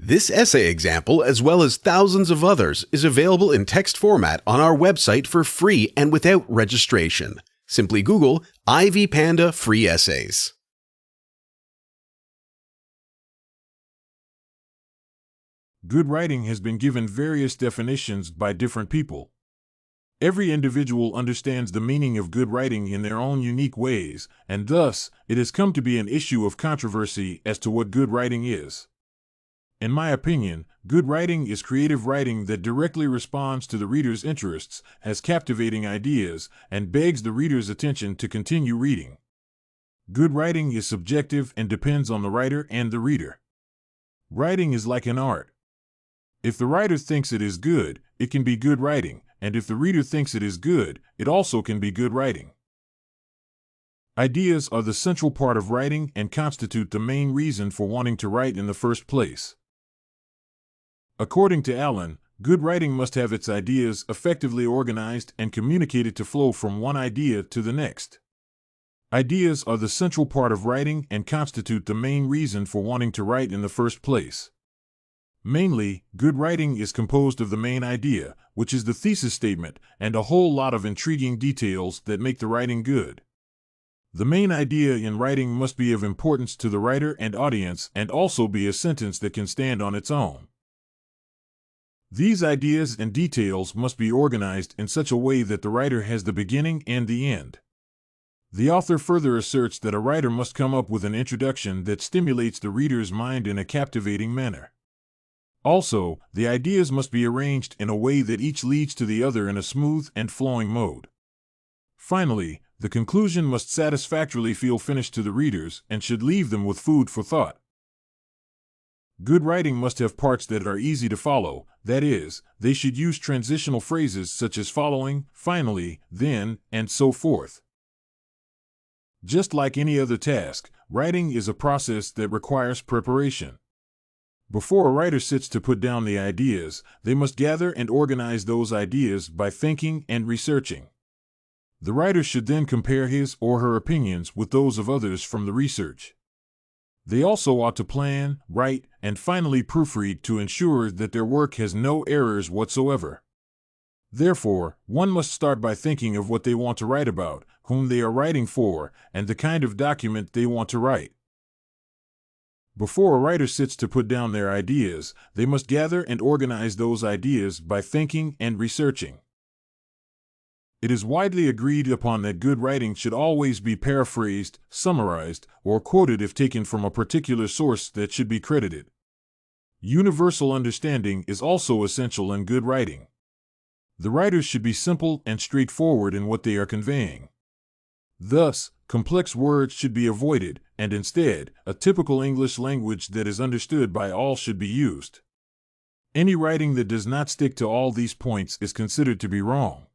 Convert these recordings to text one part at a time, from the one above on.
This essay example, as well as thousands of others, is available in text format on our website for free and without registration. Simply Google Ivy Panda Free Essays. Good writing has been given various definitions by different people. Every individual understands the meaning of good writing in their own unique ways, and thus, it has come to be an issue of controversy as to what good writing is. In my opinion, good writing is creative writing that directly responds to the reader's interests, has captivating ideas, and begs the reader's attention to continue reading. Good writing is subjective and depends on the writer and the reader. Writing is like an art. If the writer thinks it is good, it can be good writing, and if the reader thinks it is good, it also can be good writing. Ideas are the central part of writing and constitute the main reason for wanting to write in the first place. According to Allen, good writing must have its ideas effectively organized and communicated to flow from one idea to the next. Ideas are the central part of writing and constitute the main reason for wanting to write in the first place. Mainly, good writing is composed of the main idea, which is the thesis statement, and a whole lot of intriguing details that make the writing good. The main idea in writing must be of importance to the writer and audience and also be a sentence that can stand on its own. These ideas and details must be organized in such a way that the writer has the beginning and the end. The author further asserts that a writer must come up with an introduction that stimulates the reader's mind in a captivating manner. Also, the ideas must be arranged in a way that each leads to the other in a smooth and flowing mode. Finally, the conclusion must satisfactorily feel finished to the readers and should leave them with food for thought. Good writing must have parts that are easy to follow, that is, they should use transitional phrases such as following, finally, then, and so forth. Just like any other task, writing is a process that requires preparation. Before a writer sits to put down the ideas, they must gather and organize those ideas by thinking and researching. The writer should then compare his or her opinions with those of others from the research. They also ought to plan, write, and finally proofread to ensure that their work has no errors whatsoever. Therefore, one must start by thinking of what they want to write about, whom they are writing for, and the kind of document they want to write. Before a writer sits to put down their ideas, they must gather and organize those ideas by thinking and researching. It is widely agreed upon that good writing should always be paraphrased, summarized, or quoted if taken from a particular source that should be credited. Universal understanding is also essential in good writing. The writers should be simple and straightforward in what they are conveying. Thus, complex words should be avoided, and instead, a typical English language that is understood by all should be used. Any writing that does not stick to all these points is considered to be wrong.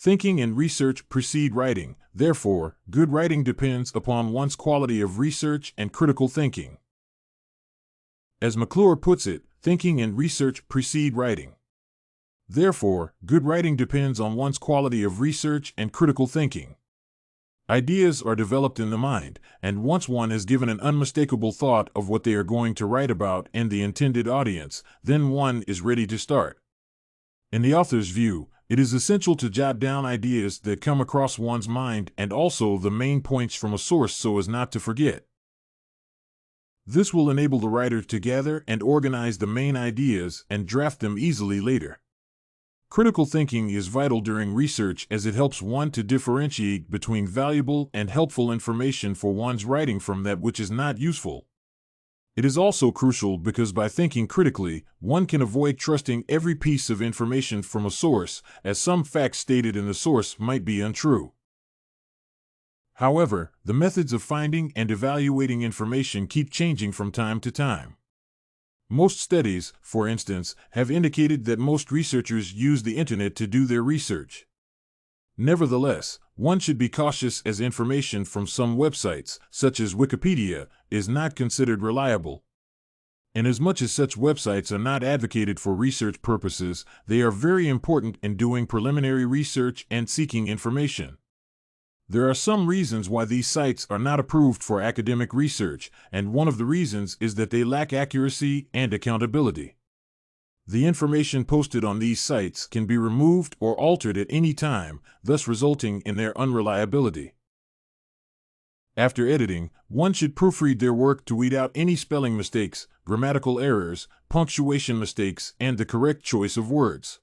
Thinking and research precede writing. Therefore, good writing depends upon one's quality of research and critical thinking. As McClure puts it, thinking and research precede writing. Therefore, good writing depends on one's quality of research and critical thinking. Ideas are developed in the mind, and once one has given an unmistakable thought of what they are going to write about and the intended audience, then one is ready to start. In the author's view, it is essential to jot down ideas that come across one's mind and also the main points from a source so as not to forget. This will enable the writer to gather and organize the main ideas and draft them easily later. Critical thinking is vital during research as it helps one to differentiate between valuable and helpful information for one's writing from that which is not useful. It is also crucial because by thinking critically, one can avoid trusting every piece of information from a source, as some facts stated in the source might be untrue. However, the methods of finding and evaluating information keep changing from time to time. Most studies, for instance, have indicated that most researchers use the internet to do their research. Nevertheless, one should be cautious as information from some websites, such as Wikipedia, is not considered reliable. Inasmuch as such websites are not advocated for research purposes, they are very important in doing preliminary research and seeking information. There are some reasons why these sites are not approved for academic research, and one of the reasons is that they lack accuracy and accountability. The information posted on these sites can be removed or altered at any time, thus resulting in their unreliability. After editing, one should proofread their work to weed out any spelling mistakes, grammatical errors, punctuation mistakes, and the correct choice of words.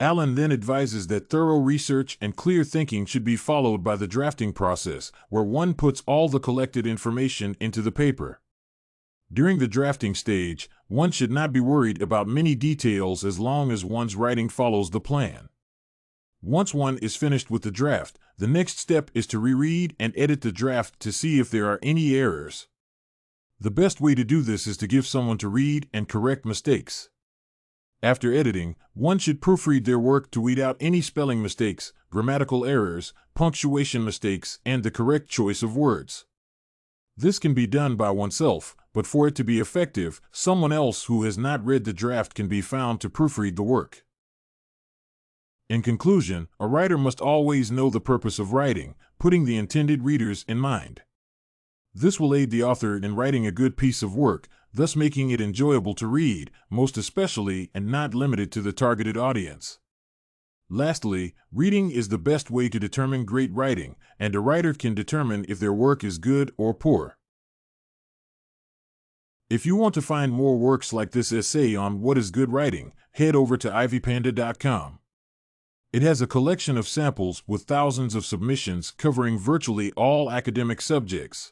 Allen then advises that thorough research and clear thinking should be followed by the drafting process, where one puts all the collected information into the paper. During the drafting stage, one should not be worried about many details as long as one's writing follows the plan. Once one is finished with the draft, the next step is to reread and edit the draft to see if there are any errors. The best way to do this is to give someone to read and correct mistakes. After editing, one should proofread their work to weed out any spelling mistakes, grammatical errors, punctuation mistakes, and the correct choice of words. This can be done by oneself, but for it to be effective, someone else who has not read the draft can be found to proofread the work. In conclusion, a writer must always know the purpose of writing, putting the intended readers in mind. This will aid the author in writing a good piece of work, thus making it enjoyable to read, most especially and not limited to the targeted audience. Lastly, reading is the best way to determine great writing, and a writer can determine if their work is good or poor. If you want to find more works like this essay on what is good writing, head over to ivypanda.com. It has a collection of samples with thousands of submissions covering virtually all academic subjects.